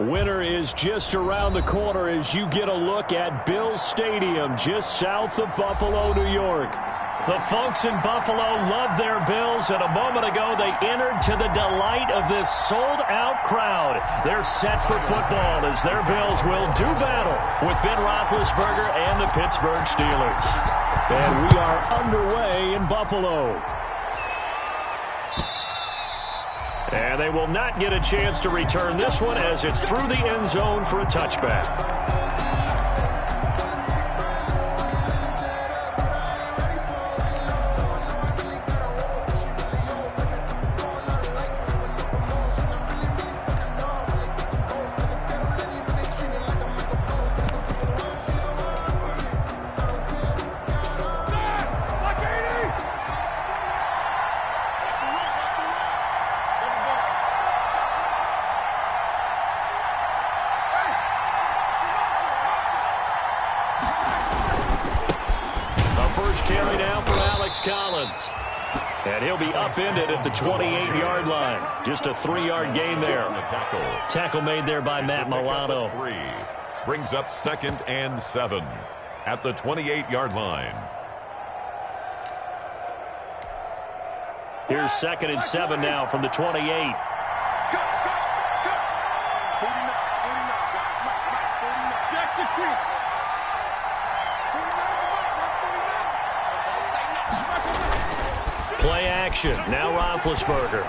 Winter is just around the corner as you get a look at Bills Stadium just south of Buffalo, New York. The folks in Buffalo love their Bills, and a moment ago they entered to the delight of this sold-out crowd. They're set for football as their Bills will do battle with Ben Roethlisberger and the Pittsburgh Steelers. And we are underway in Buffalo. And they will not get a chance to return this one as it's through the end zone for a touchback. Carry down for Alex Collins. And he'll be upended at the 28-yard line. Just a 3-yard gain there. Tackle made there by Matt Milano. Brings up 2nd and 7 at the 28-yard line. Here's 2nd and 7 now from the 28. Play action. Now Roethlisberger.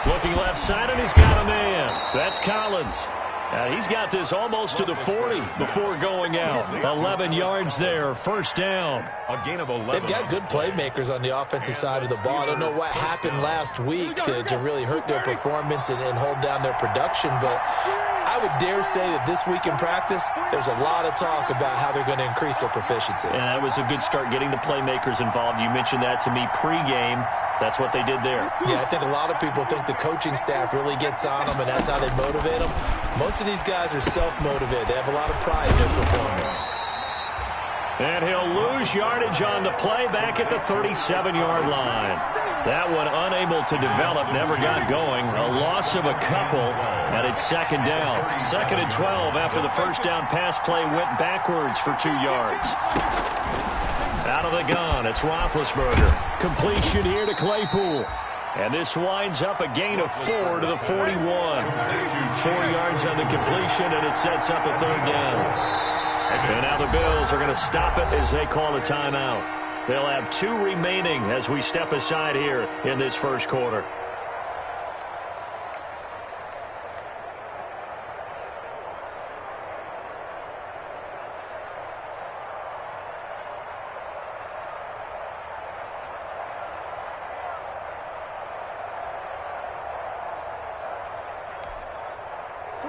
Looking left side, and he's got a man. That's Collins. He's got this almost to the 40 before going out. 11 yards there. First down. A gain of 11. They've got good playmakers on the offensive side of the ball. I don't know what happened last week to really hurt their performance and hold down their production, but I would dare say that this week in practice, there's a lot of talk about how they're going to increase their proficiency. And that was a good start getting the playmakers involved. You mentioned that to me pregame. That's what they did there. Yeah, I think a lot of people think the coaching staff really gets on them, and that's how they motivate them. Most of these guys are self-motivated. They have a lot of pride in their performance. And he'll lose yardage on the play back at the 37-yard line. That one unable to develop, never got going. A loss of a couple, and it's 2nd down. 2nd and 12 after the first down pass play went backwards for 2 yards. Out of the gun, it's Roethlisberger. Completion here to Claypool. And this winds up a gain of 4 to the 41. 4 yards on the completion, and it sets up a 3rd down. And now the Bills are going to stop it as they call a timeout. They'll have 2 remaining as we step aside here in this first quarter.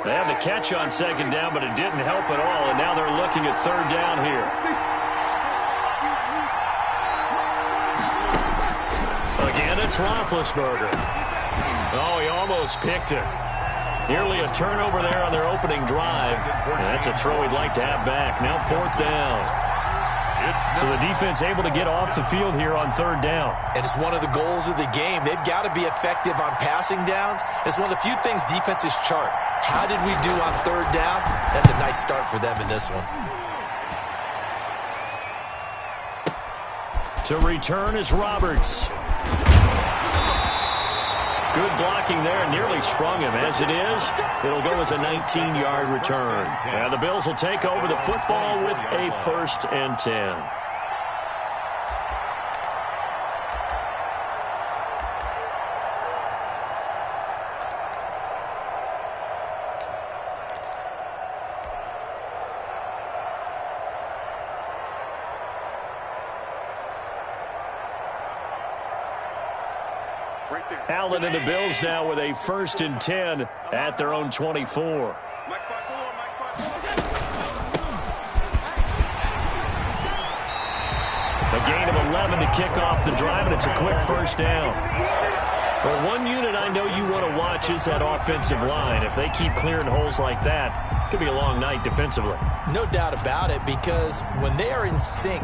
They had the catch on 2nd down, but it didn't help at all, and now they're looking at 3rd down here. Again, it's Roethlisberger. Oh, he almost picked it. Nearly a turnover there on their opening drive. And that's a throw he'd like to have back. Now 4th down. So the defense able to get off the field here on 3rd down. And it's one of the goals of the game. They've got to be effective on passing downs. It's one of the few things defenses chart. How did we do on 3rd down? That's a nice start for them in this one. To return is Roberts. Good blocking there, nearly sprung him. As it is, it'll go as a 19-yard return. And the Bills will take over the football with a 1st and 10. Allen and the Bills now with a 1st and 10 at their own 24. A gain of 11 to kick off the drive, and it's a quick 1st down. Well, one unit I know you want to watch is that offensive line. If they keep clearing holes like that, it could be a long night defensively. No doubt about it, because when they are in sync,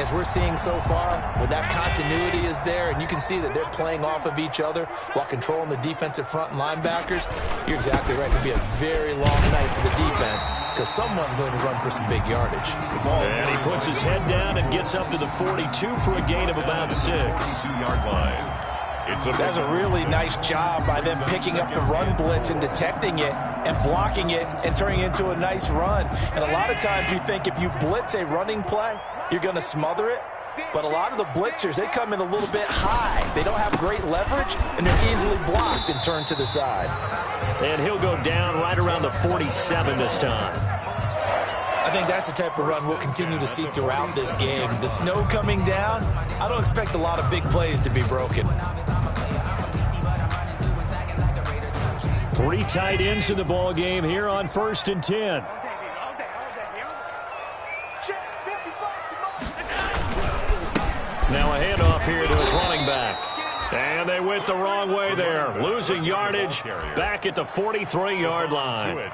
as we're seeing so far, when that continuity is there, and you can see that they're playing off of each other while controlling the defensive front and linebackers, you're exactly right. It could be a very long night for the defense, because someone's going to run for some big yardage. And he puts his head down and gets up to the 42 for a gain of about 6. 2-yard line. That's a really nice job by them picking up the run blitz and detecting it and blocking it and turning it into a nice run. And a lot of times you think if you blitz a running play, you're going to smother it. But a lot of the blitzers, they come in a little bit high. They don't have great leverage, and they're easily blocked and turned to the side. And he'll go down right around the 47 this time. I think that's the type of run we'll continue to see throughout this game. The snow coming down, I don't expect a lot of big plays to be broken. 3 tight ends in the ball game here on 1st and 10. Now a handoff here to his running back. And they went the wrong way there, losing yardage back at the 43-yard line.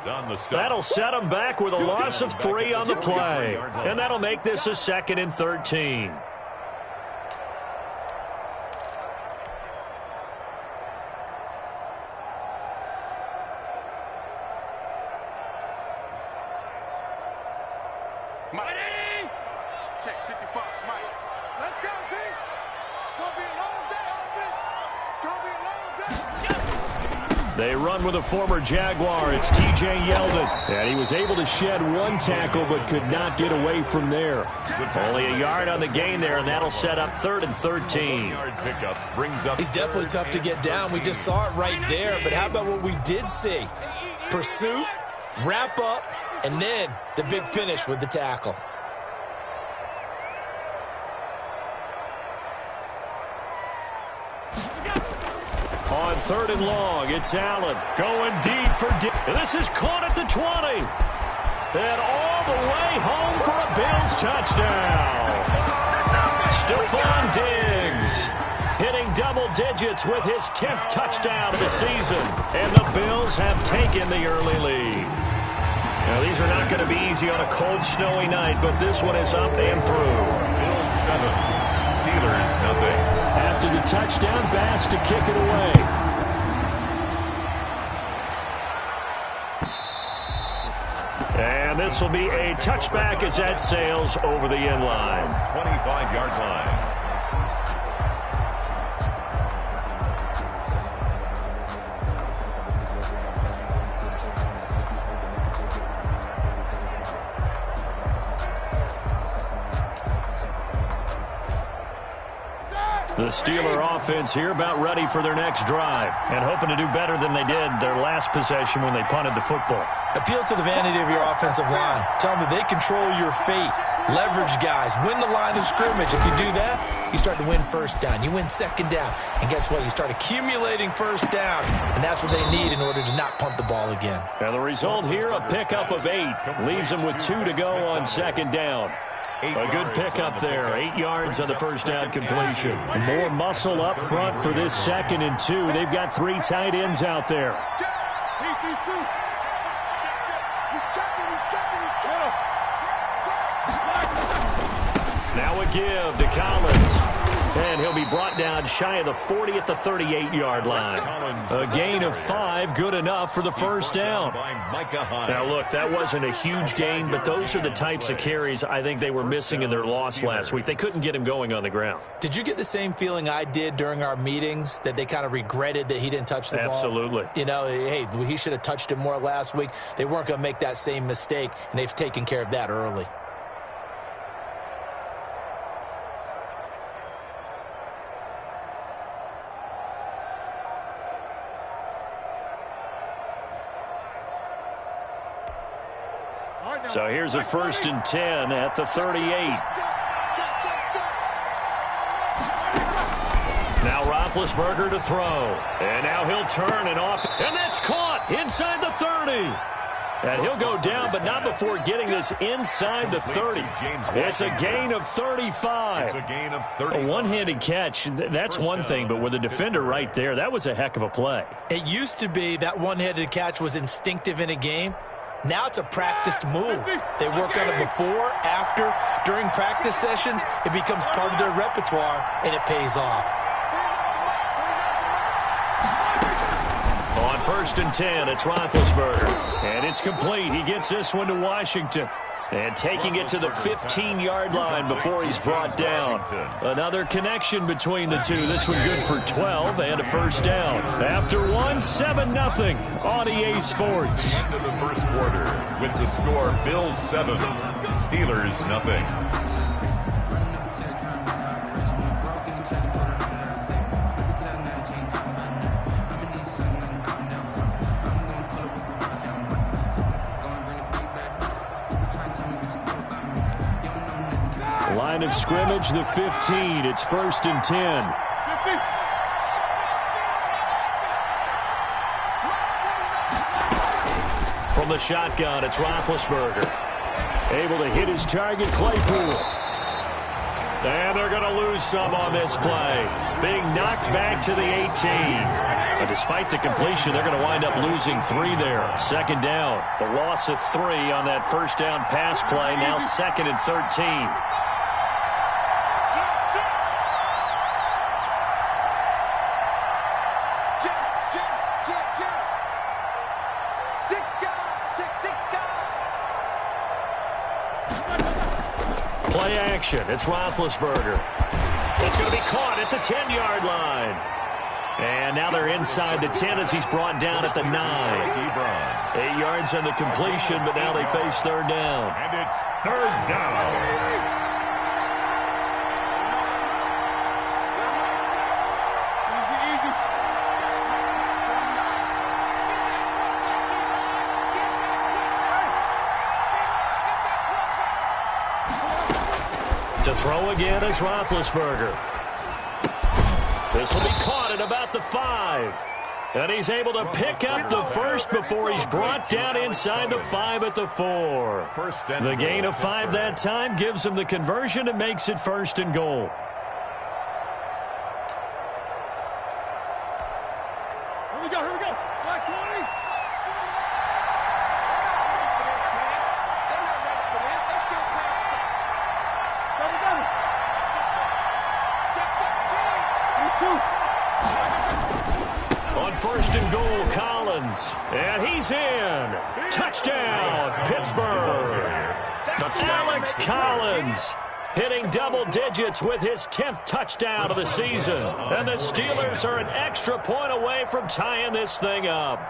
That'll set them back with a loss of 3 on the play. And that'll make this a 2nd and 13. Check 55, Mike. Let's go, D. It's going to be a long day on this. It's going to be a long day. They run with a former Jaguar. It's T.J. Yeldon. And he was able to shed 1 tackle but could not get away from there. Only a yard on the gain there, and that'll set up 3rd and 13. He's definitely tough to get down. We just saw it right there. But how about what we did see? Pursuit, wrap up, and then the big finish with the tackle. On 3rd and long, it's Allen going deep for deep. This is caught at the 20. And all the way home for a Bills touchdown. Stephon Diggs hitting double digits with his 10th touchdown of the season. And the Bills have taken the early lead. Now, these are not going to be easy on a cold, snowy night, but this one is up and through. Bills 7. Steelers nothing. After the touchdown, Bass to kick it away. And this will be a touchback as that sails over the end line. 25-yard line. The Steeler offense here about ready for their next drive and hoping to do better than they did their last possession when they punted the football. Appeal to the vanity of your offensive line. Tell them that they control your fate. Leverage guys. Win the line of scrimmage. If you do that, you start to win 1st down. You win 2nd down. And guess what? You start accumulating 1st downs. And that's what they need in order to not punt the ball again. Now the result here, a pickup of 8. Leaves them with 2 to go on 2nd down. A good pickup there. 8 yards on the 1st down completion. More muscle up front for this 2nd and 2. They've got 3 tight ends out there. Now a give to Collins. And he'll be brought down shy of the 40 at the 38-yard line. A gain of 5, good enough for the 1st down. Now, look, that wasn't a huge gain, but those are the types of carries I think they were missing in their loss last week. They couldn't get him going on the ground. Did you get the same feeling I did during our meetings, that they kind of regretted that he didn't touch the ball? Absolutely. You know, hey, he should have touched it more last week. They weren't going to make that same mistake, and they've taken care of that early. So here's a 1st and 10 at the 38. Now Roethlisberger to throw. And now he'll turn and off. And that's caught inside the 30. And he'll go down, but not before getting this inside the 30. It's a gain of 35. It's a gain of 35. A one-handed catch, that's one thing, but with a defender right there, that was a heck of a play. It used to be that one-handed catch was instinctive in a game. Now it's a practiced move. They work on it before, after, during practice sessions. It becomes part of their repertoire, and it pays off. On 1st and 10, it's Roethlisberger. And it's complete. He gets this one to Washington. And taking it to the 15-yard line before he's brought down. Another connection between the two. This one good for 12 and a first down. After one, 7-0 on EA Sports. Into the first quarter with the score Bills 7, Steelers 0. Line of scrimmage, the 15. It's 1st and 10. From the shotgun, it's Roethlisberger. Able to hit his target, Claypool. And they're going to lose some on this play. Being knocked back to the 18. But despite the completion, they're going to wind up losing 3 there. 2nd down. The loss of 3 on that first down pass play. Now 2nd and 13. Play action. It's Roethlisberger. It's going to be caught at the 10-yard line. And now they're inside the 10 as he's brought down at the 9. 8 yards on the completion, but now they face 3rd down. And it's 3rd down. To throw again is Roethlisberger. This will be caught at about the 5. And he's able to pick up the first before he's brought down inside the 5 at the 4. The gain of 5 that time gives him the conversion and makes it 1st and goal. Here we go. Flag 20. On 1st and goal, Collins. And he's in. Touchdown, Pittsburgh. Alex Collins hitting double digits with his 10th touchdown of the season. And the Steelers are an extra point away from tying this thing up.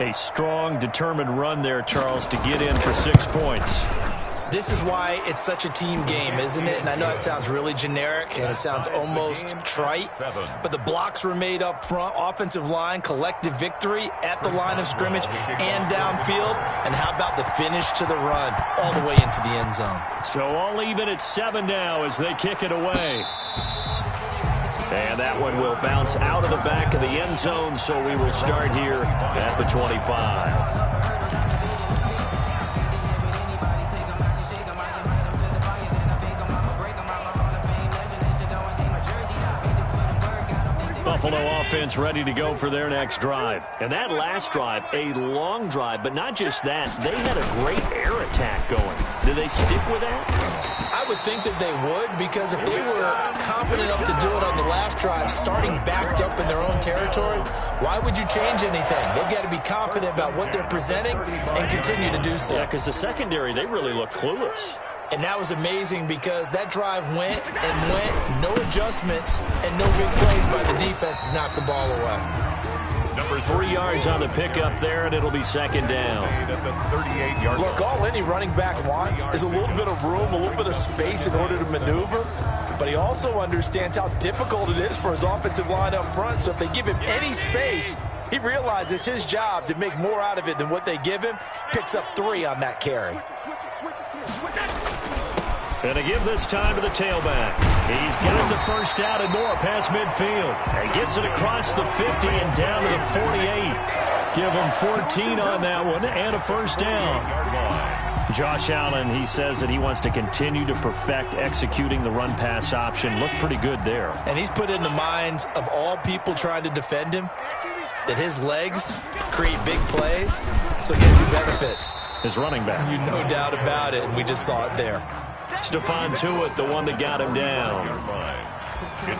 A strong, determined run there, Charles, to get in for 6 points. This is why it's such a team game, isn't it? And I know it sounds really generic and it sounds almost trite, but the blocks were made up front, offensive line, collective victory at the line of scrimmage and downfield. And how about the finish to the run all the way into the end zone? So all even at 7 now as they kick it away. And that one will bounce out of the back of the end zone, so we will start here at the 25. Buffalo offense ready to go for their next drive. And that last drive, a long drive, but not just that. They had a great air attack going. Do they stick with that? I would think that they would, because if they were confident enough to do it on the last drive, starting backed up in their own territory, why would you change anything? They've got to be confident about what they're presenting and continue to do so. Yeah, because the secondary, they really look clueless. And that was amazing because that drive went and went, no adjustments, and no big plays by the defense to knock the ball away. Number 3 yards on the pickup there, and it'll be 2nd down. Look, all any running back wants is a little bit of room, a little bit of space in order to maneuver. But he also understands how difficult it is for his offensive line up front. So if they give him any space, he realizes his job to make more out of it than what they give him. Picks up 3 on that carry. And to give this time to the tailback. He's got the first down and more past midfield. And gets it across the 50 and down to the 48. Give him 14 on that one and a first down. Josh Allen, he says that he wants to continue to perfect executing the run-pass option. Looked pretty good there. And he's put in the minds of all people trying to defend him that his legs create big plays, so guess who benefits? His running back. You no doubt about it, and we just saw it there. Stephon Tuitt, the one that got him down.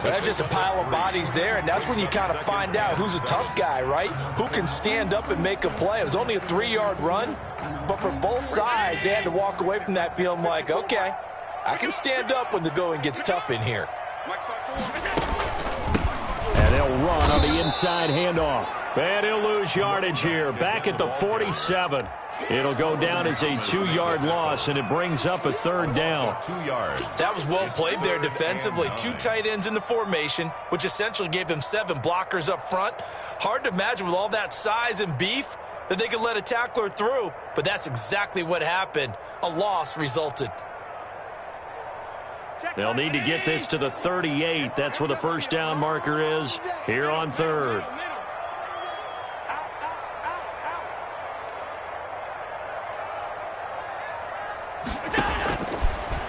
That's just a pile of bodies there, and that's when you kind of find out who's a tough guy, right? Who can stand up and make a play. It was only a 3-yard run, but for both sides, they had to walk away from that feeling like, okay, I can stand up when the going gets tough in here. And they'll run on the inside handoff. And he'll lose yardage here. Back at the 47. It'll go down as a 2-yard loss, and it brings up a third down. 2 yards. That was well played there defensively. 2 tight ends in the formation, which essentially gave them 7 blockers up front. Hard to imagine with all that size and beef that they could let a tackler through, but that's exactly what happened. A loss resulted. They'll need to get this to the 38. That's where the first down marker is here on third.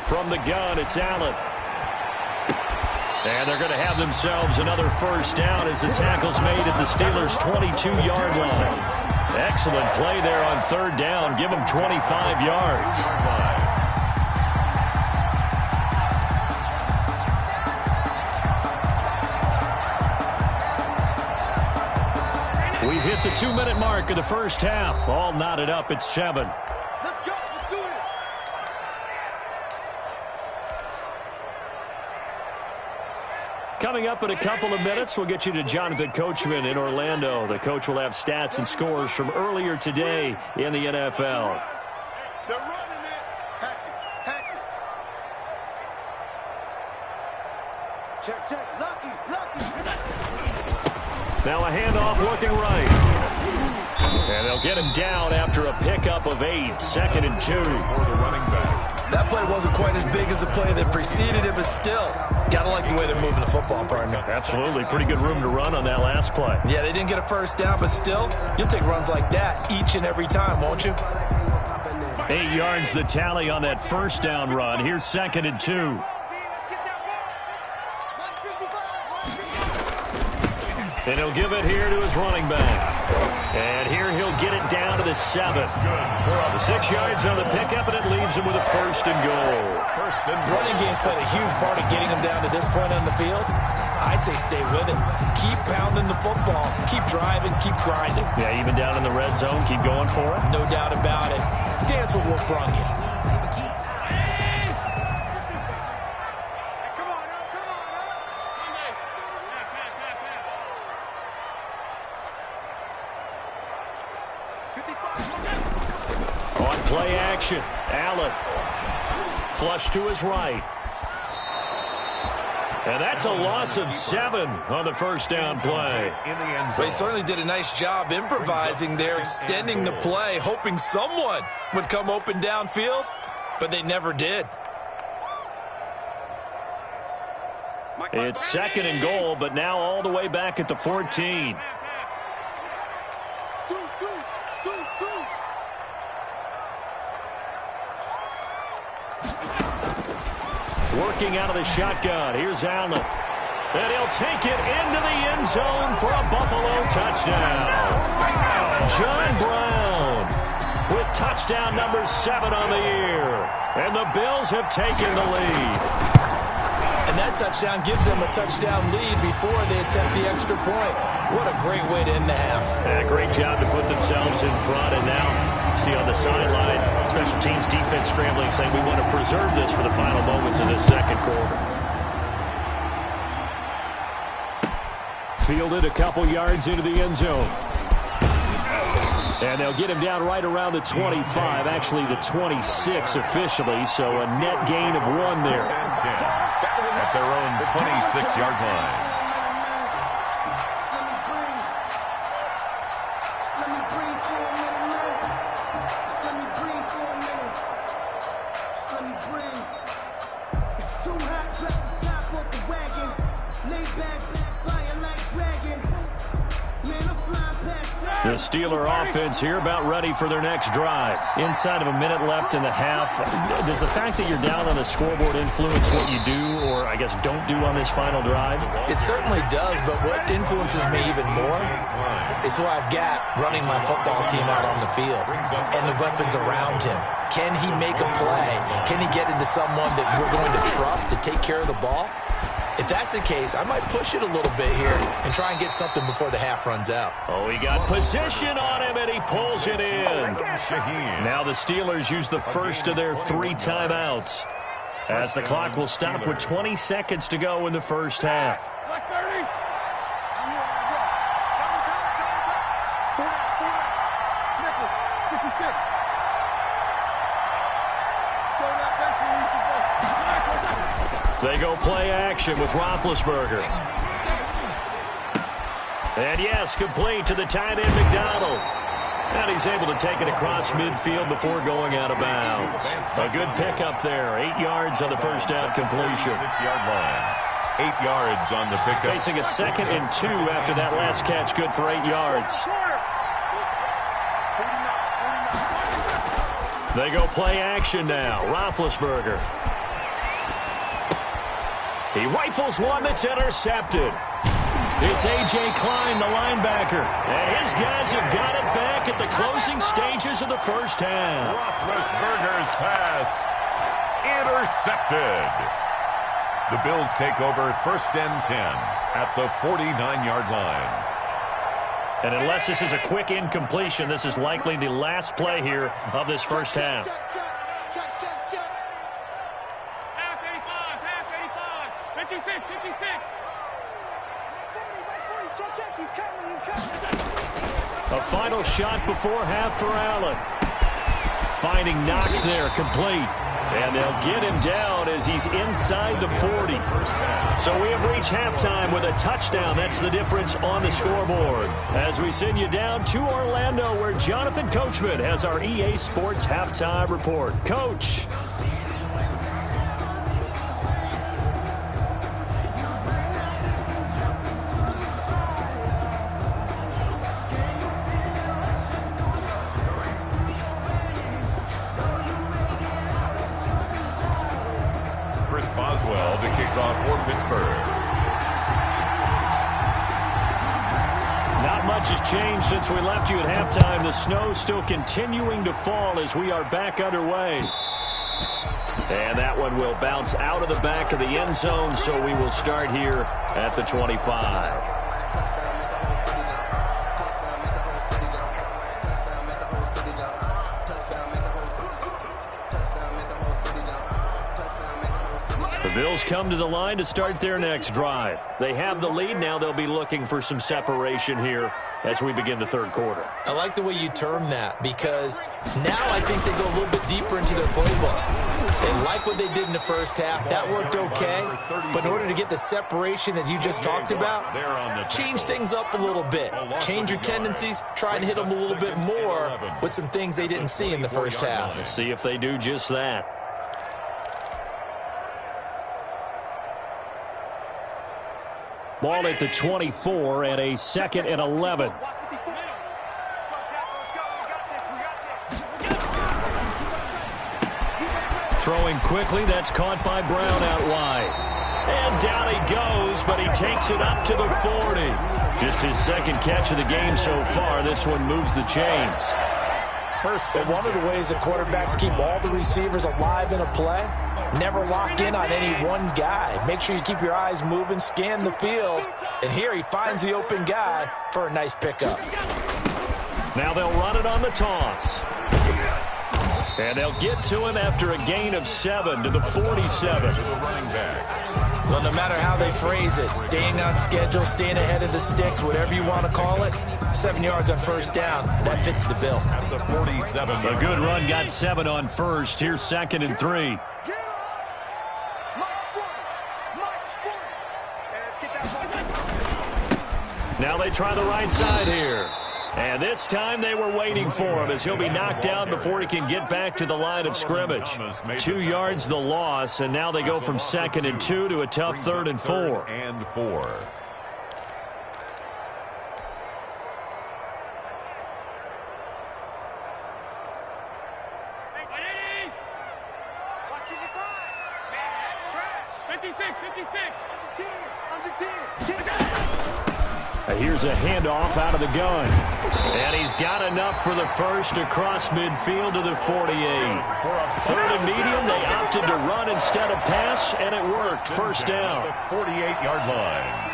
From the gun, it's Allen. And they're going to have themselves another first down as the tackle's made at the Steelers' 22-yard line. Excellent play there on third down. Give them 25 yards. We've hit the 2-minute mark of the first half. All knotted up at 7. Let's go. Let's do this. Coming up in a couple of minutes, we'll get you to Jonathan Coachman in Orlando. The coach will have stats and scores from earlier today in the NFL. They're running it. Hatch it. Hatch it. Check, check. Lucky. Now a handoff looking right. And they'll get him down after a pickup of 8. 2nd and 2. For the running back. That play wasn't quite as big as the play that preceded it, but still, gotta like the way they're moving the football, partner. Absolutely. Pretty good room to run on that last play. Yeah, they didn't get a first down, but still, you'll take runs like that each and every time, won't you? 8 yards the tally on that first down run. Here's 2nd and 2. And he'll give it here to his running back. And here he'll get it down to the 7. The 6 yards on the pickup, and it leaves him with a 1st and goal. Running game's played a huge part in getting them down to this point on the field. I say stay with it. Keep pounding the football. Keep driving. Keep grinding. Yeah, even down in the red zone, keep going for it. No doubt about it. Dance with what brung you. On play action, Allen. Flush to his right. And that's a loss of 7 on the first down play. They certainly did a nice job improvising there, extending the play, hoping someone would come open downfield, but they never did. It's 2nd and goal, but now all the way back at the 14. Working out of the shotgun. Here's Allen. And he'll take it into the end zone for a Buffalo touchdown. John Brown with touchdown number 7 on the year. And the Bills have taken the lead. And that touchdown gives them a touchdown lead before they attempt the extra point. What a great way to end the half. And a great job to put themselves in front. And now, see on the sideline, special teams defense scrambling, saying we want to preserve this for the final moments of this second quarter. Fielded a couple yards into the end zone. And they'll get him down right around the 25, actually the 26 officially, so a net gain of 1 there. At their own 26-yard line. The Steeler offense here about ready for their next drive. Inside of a minute left in the half. Does the fact that you're down on the scoreboard influence what you do, or I guess don't do on this final drive? It certainly does, but what influences me even more is who I've got running my football team out on the field and the weapons around him. Can he make a play? Can he get into someone that we're going to trust to take care of the ball? If that's the case, I might push it a little bit here and try and get something before the half runs out. Oh, he got position on him, and he pulls it in. Now the Steelers use the first of their 3 timeouts, as the clock will stop with 20 seconds to go in the first half. They go play action with Roethlisberger. And yes, complete to the tight end McDonald. And he's able to take it across midfield before going out of bounds. A good pickup there. 8 yards on the first down completion. 6-yard line. 8 yards on the pickup. Facing a 2nd and 2 after that last catch. Good for 8 yards. They go play action now. Roethlisberger. He rifles one that's intercepted. It's A.J. Klein, the linebacker. And his guys have got it back at the closing stages of the first half. Roethlisberger's pass intercepted. The Bills take over 1st and 10 at the 49-yard line. And unless this is a quick incompletion, this is likely the last play here of this first half. A final shot before half for Allen. Finding Knox there, complete. And they'll get him down as he's inside the 40. So we have reached halftime with a touchdown. That's the difference on the scoreboard. As we send you down to Orlando, where Jonathan Coachman has our EA Sports halftime report. Coach. Boswell to kick off for Pittsburgh. Not much has changed since we left you at halftime. The snow still continuing to fall as we are back underway. And that one will bounce out of the back of the end zone, so we will start here at the 25. Bills come to the line to start their next drive. They have the lead. Now they'll be looking for some separation here as we begin the third quarter. I like the way you term that, because now I think they go a little bit deeper into their playbook. They like what they did in the first half. That worked okay. But in order to get the separation that you just talked about, change things up a little bit. Change your tendencies. Try and hit them a little bit more with some things they didn't see in the first half. Let's see if they do just that. Ball at the 24 and a 2nd and 11. Throwing quickly, that's caught by Brown out wide. And down he goes, but he takes it up to the 40. Just his 2nd catch of the game so far. This one moves the chains. But one of the ways that quarterbacks keep all the receivers alive in a play, never lock in on any one guy. Make sure you keep your eyes moving, scan the field. And here he finds the open guy for a nice pickup. Now they'll run it on the toss. And they'll get to him after a gain of 7 to the 47. Well, no matter how they phrase it, staying on schedule, staying ahead of the sticks, whatever you want to call it, 7 yards on first down, that fits the bill. At the 47. A good run got 7 on first. Here's 2nd and 3. Now they try the right side here. And this time they were waiting for him as he'll be knocked down before he can get back to the line of scrimmage. 2 yards the loss, and now they go from 2nd and 2 to a tough 3rd and 4. Here's a handoff out of the gun. And he's got enough for the first across midfield to the 48. Third and medium, they opted to run instead of pass, and it worked. First down. 48-yard line.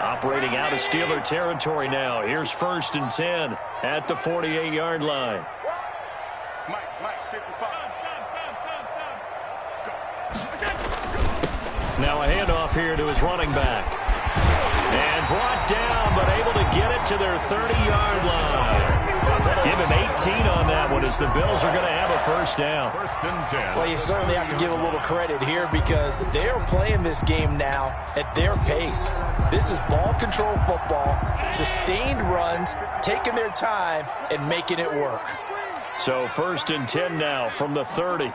Operating out of Steeler territory now. Here's 1st and 10 at the 48-yard line. Mike, 55. Now a handoff here to his running back. And brought down, but able to get it to their 30-yard line. Give him 18 on that one as the Bills are going to have a first down. 1st and 10. Well, you certainly have to give a little credit here because they're playing this game now at their pace. This is ball control football, sustained runs, taking their time, and making it work. So 1st and 10 now from the 30.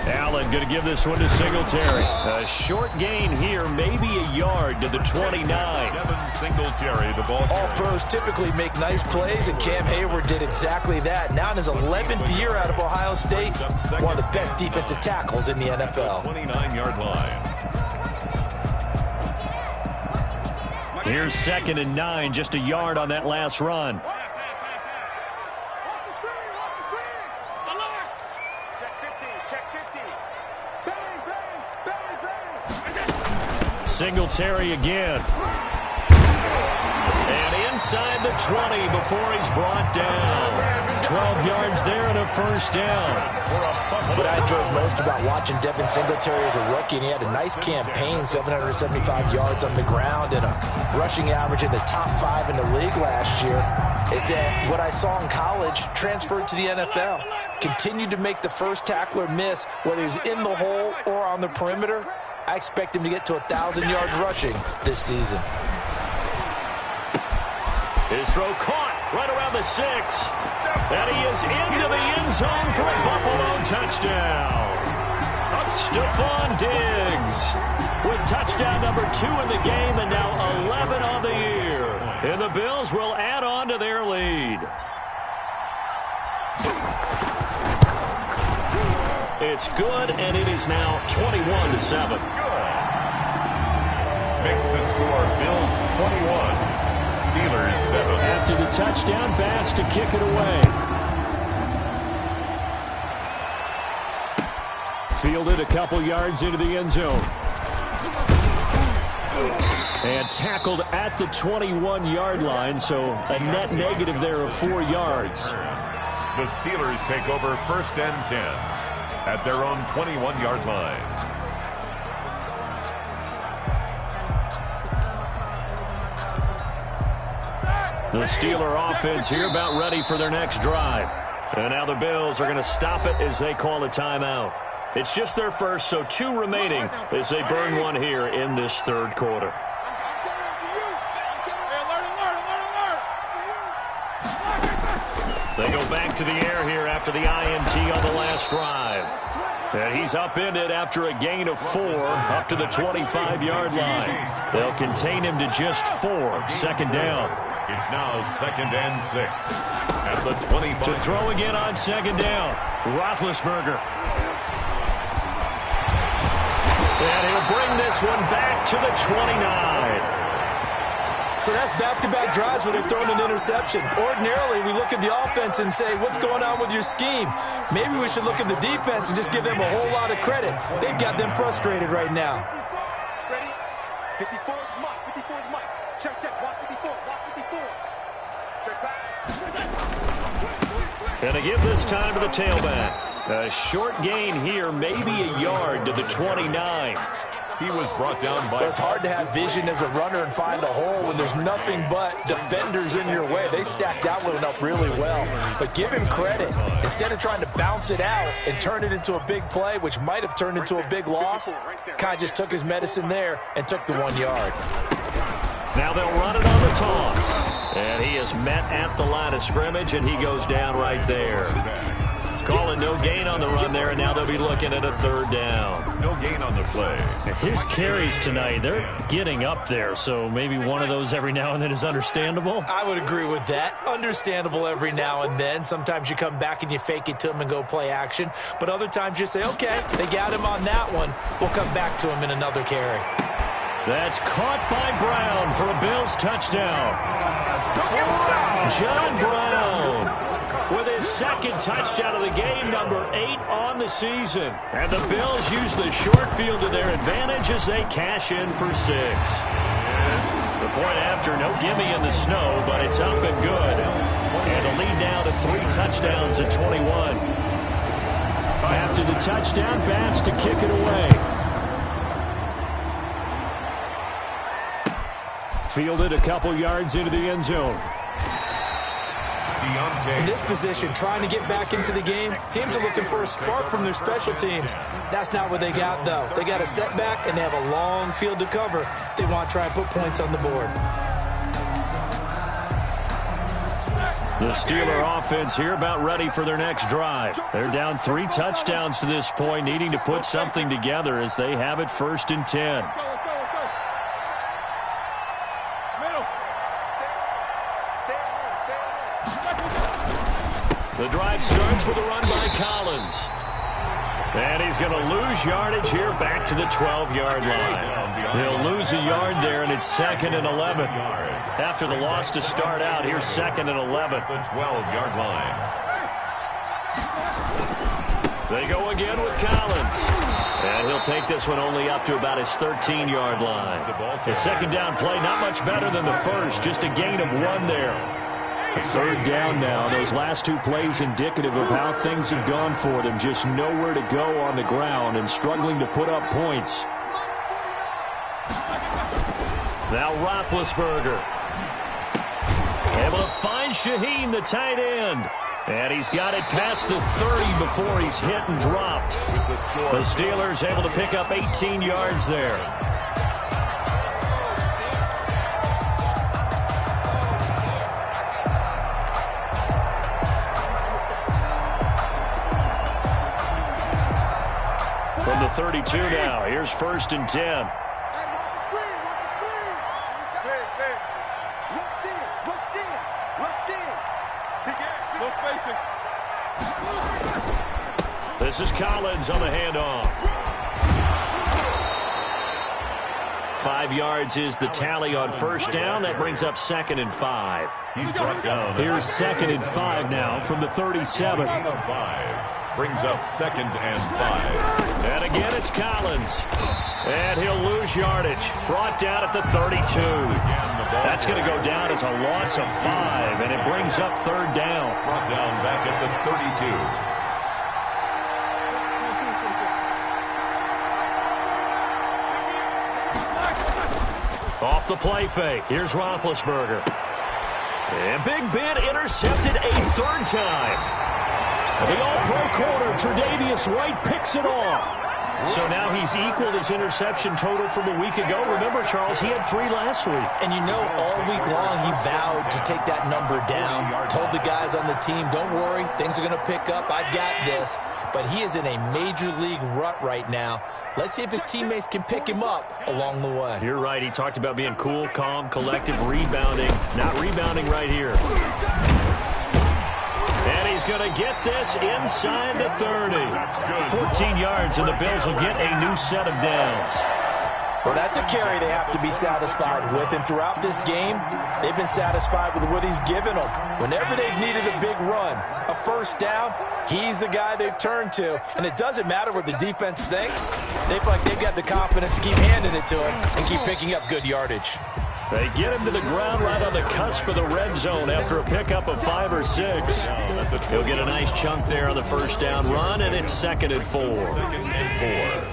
Allen going to give this one to Singletary. A short gain here, maybe a yard to the 29. Devin Singletary, the ball carrier. All pros typically make nice plays, and Cam Hayward did exactly that. Now in his 11th year out of Ohio State, one of the best defensive tackles in the NFL. 29-yard line. Here's 2nd and 9, just a yard on that last run. Singletary again. And inside the 20 before he's brought down. 12 yards there and a first down. What I enjoyed most about watching Devin Singletary as a rookie, and he had a nice campaign, 775 yards on the ground and a rushing average in the top 5 in the league last year, is that what I saw in college transferred to the NFL. Continued to make the first tackler miss, whether he's in the hole or on the perimeter. I expect him to get to 1,000 yards rushing this season. His throw caught right around the 6. And he is into the end zone for a Buffalo touchdown. Stephon Diggs with touchdown number 2 in the game and now 11 on the year. And the Bills will add on to their lead. It's good, and it is now 21-7. Makes the score Bills 21, Steelers 7. After the touchdown, Bass to kick it away. Fielded a couple yards into the end zone. And tackled at the 21-yard line, so a net negative there of 4 yards. The Steelers take over 1st and 10 at their own 21-yard line. The Steeler offense here about ready for their next drive. And now the Bills are going to stop it as they call a timeout. It's just their first, so 2 remaining as they burn one here in this 3rd quarter. They go back to the air here after the INT on the last drive. And he's upended after a gain of 4 up to the 25-yard line. They'll contain him to just 4. 2nd down. It's now 2nd and 6 at the 25. To throw again on 2nd down. Roethlisberger. And he'll bring this one back to the 29. So that's back-to-back drives where they're throwing an interception. Ordinarily, we look at the offense and say, what's going on with your scheme? Maybe we should look at the defense and just give them a whole lot of credit. They've got them frustrated right now. Ready? 54 is Mike. 54 is Mike. Check. Watch 54. Watch 54. Check back. And to give this time to the tailback. A short gain here, maybe a yard to the 29. He was brought down by... Well, it's hard to have vision as a runner and find a hole when there's nothing but defenders in your way. They stacked that one up really well. But give him credit. Instead of trying to bounce it out and turn it into a big play, which might have turned into a big loss, Kai just took his medicine there and took the 1 yard. Now they'll run it on the toss. And he is met at the line of scrimmage, and he goes down right there. Calling no gain on the run there, and now they'll be looking at a third down. No gain on the play. His carries tonight, they're getting up there, so maybe one of those every now and then is understandable. I would agree with that. Understandable every now and then. Sometimes you come back and you fake it to him and go play action. But other times you say, okay, they got him on that one. We'll come back to him in another carry. That's caught by Brown for a Bills touchdown. John Brown with his second touchdown of the game, number 8 on the season. And the Bills use the short field to their advantage as they cash in for 6. The point after, no gimme in the snow, but it's up and good. And the lead now to 3 touchdowns at 21. After the touchdown, Bass to kick it away. Fielded a couple yards into the end zone. In this position, trying to get back into the game, teams are looking for a spark from their special teams. That's not what they got, though. They got a setback, and they have a long field to cover if they want to try and put points on the board. The Steeler offense here about ready for their next drive. They're down 3 touchdowns to this point, needing to put something together as they have it 1st and 10. The drive starts with a run by Collins. And he's going to lose yardage here back to the 12-yard line. He'll lose a yard there, and it's 2nd and 11. After the loss to start out, here's 2nd and 11. The 12-yard line. They go again with Collins. And he'll take this one only up to about his 13-yard line. His second down play, not much better than the first, just a gain of 1 there. A 3rd down now. Those last 2 plays indicative of how things have gone for them. Just nowhere to go on the ground and struggling to put up points. Now Roethlisberger. Able to find Shaheen, the tight end. And he's got it past the 30 before he's hit and dropped. The Steelers able to pick up 18 yards there. From the 32 now, here's 1st and 10. Hey, watch the screen, watch the screen. Rush in. No spacing. This is Collins on the handoff. 5 yards is the tally on 1st down. That brings up 2nd and 5. He's brought down. Here's 2nd and 5 now from the 37. 5. Brings up 2nd and 5. And again, it's Collins. And he'll lose yardage. Brought down at the 32. That's going to go down as a loss of 5, and it brings up 3rd down. Brought down back at the 32. Off the play fake. Here's Roethlisberger. And Big Ben intercepted a 3rd time. The all-pro corner, Tre'Davious White, picks it off. So now he's equaled his interception total from a week ago. Remember, Charles, he had 3 last week. And you know, all week long he vowed to take that number down. Told the guys on the team, don't worry, things are going to pick up. I've got this. But he is in a major league rut right now. Let's see if his teammates can pick him up along the way. You're right. He talked about being cool, calm, collective, rebounding. Not rebounding right here. And he's going to get this inside the 30. 14 yards, and the Bills will get a new set of downs. Well, that's a carry they have to be satisfied with. And throughout this game, they've been satisfied with what he's given them. Whenever they've needed a big run, a 1st down, he's the guy they've turned to. And it doesn't matter what the defense thinks. They feel like they've got the confidence to keep handing it to him and keep picking up good yardage. They get him to the ground right on the cusp of the red zone after a pickup of 5 or 6. He'll get a nice chunk there on the 1st down run, and it's 2nd and 4. 2nd and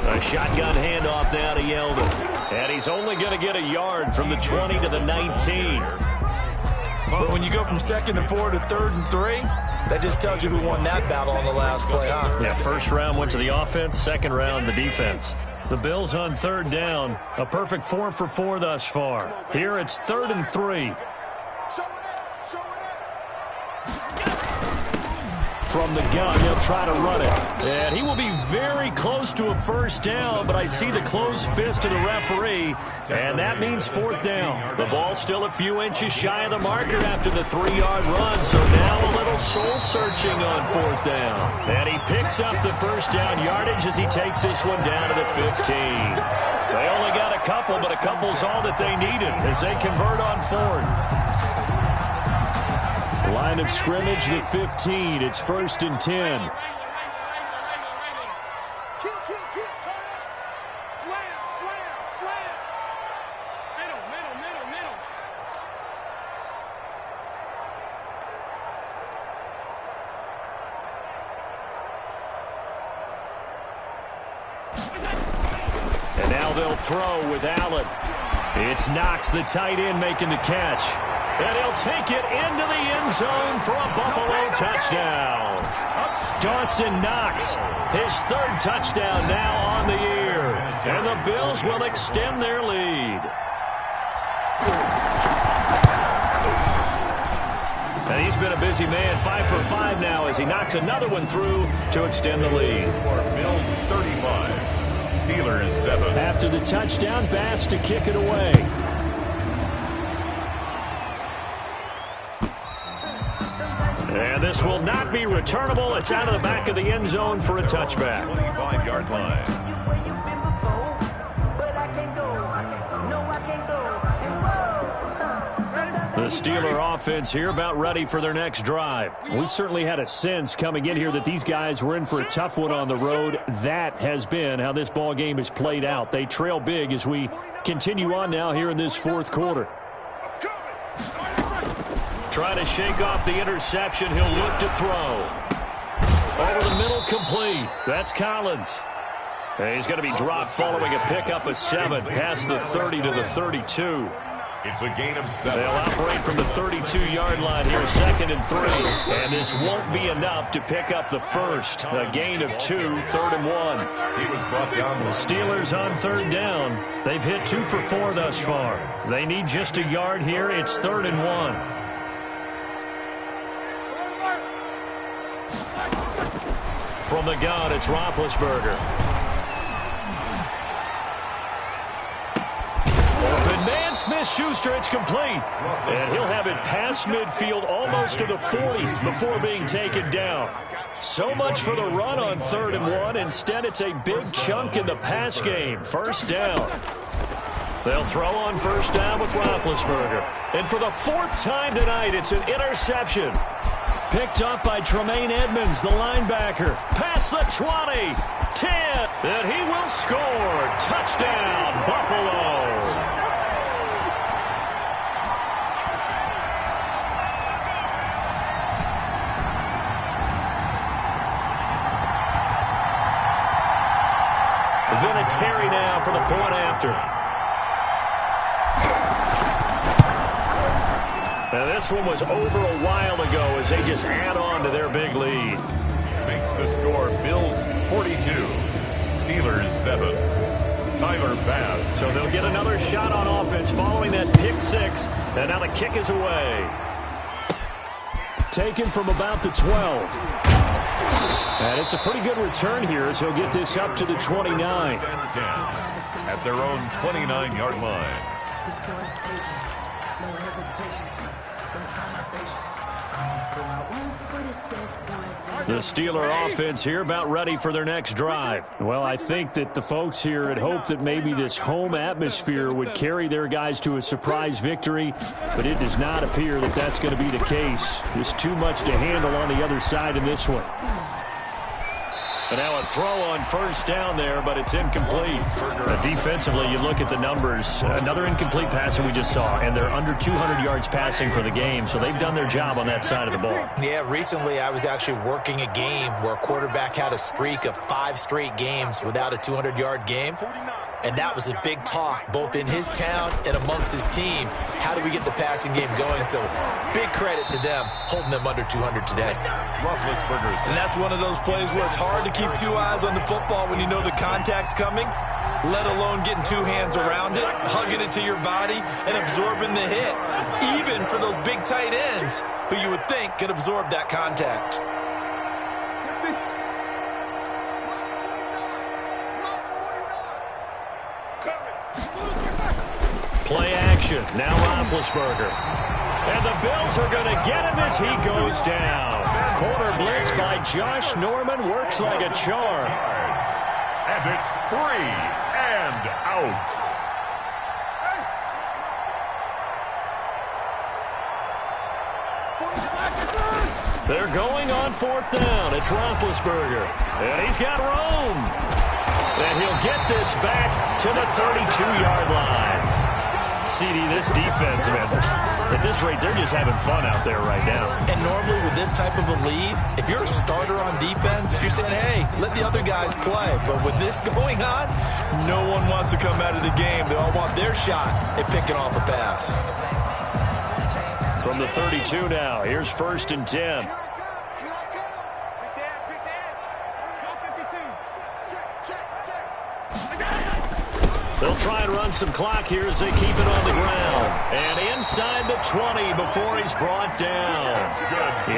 4. A shotgun handoff now to Yeldon. And he's only going to get a yard from the 20 to the 19. But when you go from 2nd and 4 to 3rd and 3, that just tells you who won that battle on the last play, huh? Yeah, 1st round went to the offense, 2nd round the defense. The Bills on 3rd down. A perfect 4 for 4 thus far. Here it's 3rd and 3. From the gun, he'll try to run it. And he will be very close to a first down, but I see the closed fist of the referee, and that means 4th down. The ball's still a few inches shy of the marker after the 3-yard run, so now a little soul-searching on 4th down. And he picks up the first down yardage as he takes this one down to the 15. They only got a couple, but a couple's all that they needed as they convert on 4th. Line of scrimmage, the 15. It's 1st and 10. And now they'll throw with Allen. It's Knox, the tight end, making the catch. And he'll take it into the end zone for a Buffalo touchdown. Dawson Knox, his 3rd touchdown now on the year. And the Bills will extend their lead. And he's been a busy man, 5 for 5 now as he knocks another one through to extend the lead. Bills 35, Steelers 7. After the touchdown, Bass to kick it away. And this will not be returnable. It's out of the back of the end zone for a touchback. 25-yard line. The Steeler offense here about ready for their next drive. We certainly had a sense coming in here that these guys were in for a tough one on the road. That has been how this ball game has played out. They trail big as we continue on now here in this 4th quarter. Trying to shake off the interception. He'll look to throw. Over the middle, complete. That's Collins. And he's going to be dropped following a pickup of 7 past the 30 to the 32. It's a gain of 7. They'll operate from the 32-yard line here, 2nd and 3. And this won't be enough to pick up the first. A gain of 2, 3rd and 1. He was brought down. The Steelers on 3rd down. They've hit 2 for 4 thus far. They need just a yard here. It's 3rd and 1. From the gun, it's Roethlisberger. Open man, Smith-Schuster, it's complete. And he'll have it past midfield almost to the 40 before being taken down. So much for the run on 3rd and 1. Instead, it's a big chunk in the pass game. First down. They'll throw on first down with Roethlisberger. And for the 4th time tonight, it's an interception. Picked up by Tremaine Edmonds, the linebacker. Past the 20, 10, and he will score. Touchdown, Buffalo. Vinatieri now for the point after. Now this one was over a while ago as they just add on to their big lead. Makes the score Bills 42, Steelers 7. Tyler Bass. So they'll get another shot on offense following that pick 6. And now the kick is away. Taken from about the 12. And it's a pretty good return here as he'll get this up to the 29. 10 at their own 29-yard line. The Steeler offense here about ready for their next drive. Well, I think that the folks here had hoped that maybe this home atmosphere would carry their guys to a surprise victory, but it does not appear that that's going to be the case. There's too much to handle on the other side in this one. And now a throw on first down there, but it's incomplete. Defensively, you look at the numbers. Another incomplete pass that we just saw, and they're under 200 yards passing for the game, so they've done their job on that side of the ball. Yeah, recently I was actually working a game where a quarterback had a streak of 5 straight games without a 200-yard game. And that was a big talk, both in his town and amongst his team. How do we get the passing game going? So big credit to them, holding them under 200 today. And that's one of those plays where it's hard to keep 2 eyes on the football when you know the contact's coming. let alone getting two hands around it, hugging it to your body, and absorbing the hit, even for those big tight ends who you would think could absorb that contact. Play action. Now Roethlisberger. And the Bills are going to get him as he goes down. Corner blitz by Josh Norman works like a charm. And it's 3 and out. They're going on 4th down. It's Roethlisberger. And he's got room. And he'll get this back to the 32-yard line. CD, this defense, man, at this rate, they're just having fun out there right now. And normally with this type of a lead, if you're a starter on defense, you're saying, hey, let the other guys play. But with this going on, no one wants to come out of the game. They all want their shot at picking off a pass. From the 32 now, here's 1st and 10. They'll try and run some clock here as they keep it on the ground. And inside the 20 before he's brought down.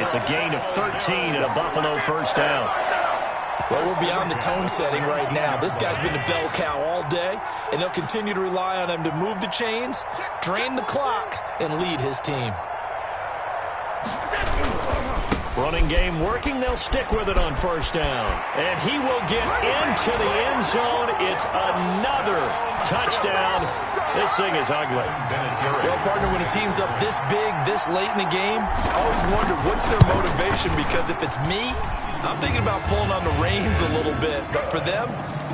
It's a gain of 13 and a Buffalo 1st down. Well, we're beyond the tone setting right now. This guy's been a bell cow all day, and they'll continue to rely on him to move the chains, drain the clock, and lead his team. Running game working. They'll stick with it on 1st down. And he will get into the end zone. It's another touchdown. This thing is ugly. Well, partner, when a team's up this big, this late in the game, I always wonder what's their motivation, because if it's me, I'm thinking about pulling on the reins a little bit. But for them,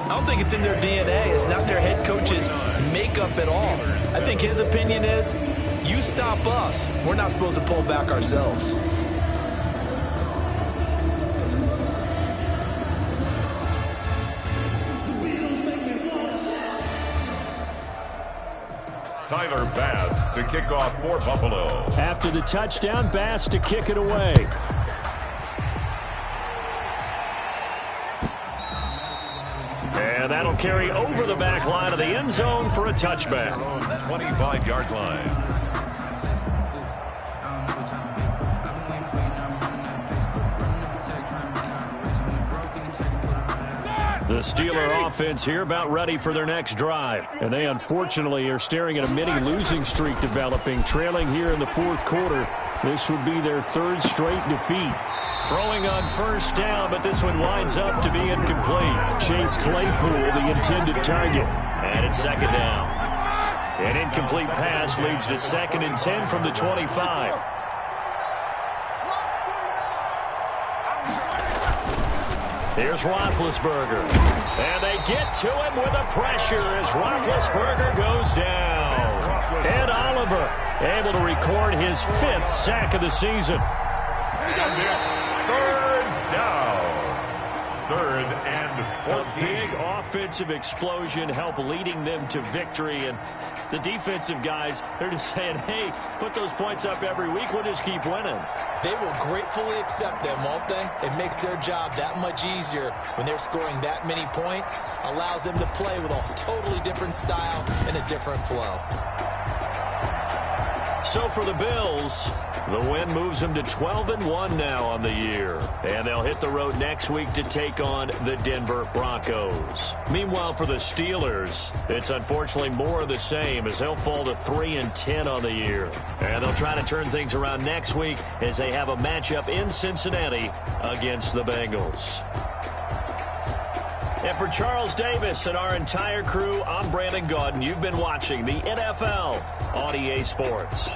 I don't think it's in their DNA. It's not their head coach's makeup at all. I think his opinion is, you stop us. We're not supposed to pull back ourselves. Tyler Bass to kick off for Buffalo. After the touchdown, Bass to kick it away. And that'll carry over the back line of the end zone for a touchback. 25-yard line. The Steeler offense here about ready for their next drive. And they unfortunately are staring at a mini losing streak developing, trailing here in the 4th quarter. This would be their 3rd straight defeat. Throwing on 1st down, but this one winds up to be incomplete. Chase Claypool, the intended target. And it's 2nd down. An incomplete pass leads to 2nd and 10 from the 25. Here's Roethlisberger. And they get to him with the pressure as Roethlisberger goes down. Ed Oliver able to record his 5th sack of the season. And it's 3rd down. 3rd and 14. A big offensive explosion help leading them to victory. And the defensive guys, they're just saying, hey, put those points up every week. We'll just keep winning. They will gratefully accept them, won't they? It makes their job that much easier when they're scoring that many points. Allows them to play with a totally different style and a different flow. So for the Bills, the win moves them to 12-1 now on the year. And they'll hit the road next week to take on the Denver Broncos. Meanwhile, for the Steelers, it's unfortunately more of the same as they'll fall to 3-10 on the year. And they'll try to turn things around next week as they have a matchup in Cincinnati against the Bengals. And for Charles Davis and our entire crew, I'm Brandon Gaudin. You've been watching the NFL on EA Sports.